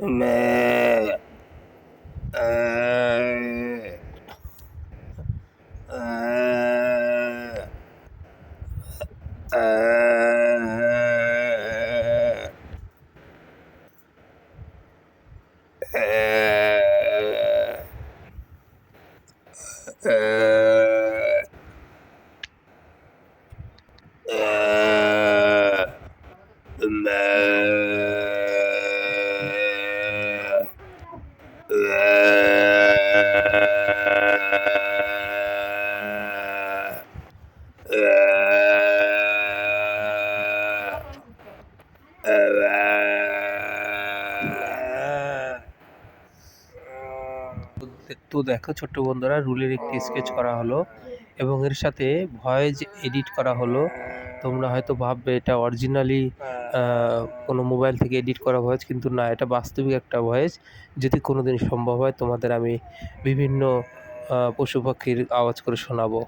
ম্যা আ আ আ তো দেখো ছোট্ট বন্ধুরা, রুলের একটি স্কেচ করা হলো এবং এর সাথে ভয়েস এডিট করা হলো। তোমরা হয়তো ভাববে এটা অরিজিনালি কোনো মোবাইল থেকে এডিট করা ভয়েস, কিন্তু না, এটা বাস্তবিক একটা ভয়েস। যদি কোনো দিন সম্ভব হয় তোমাদের আমি বিভিন্ন পশু পাখির আওয়াজ করে শোনাবো।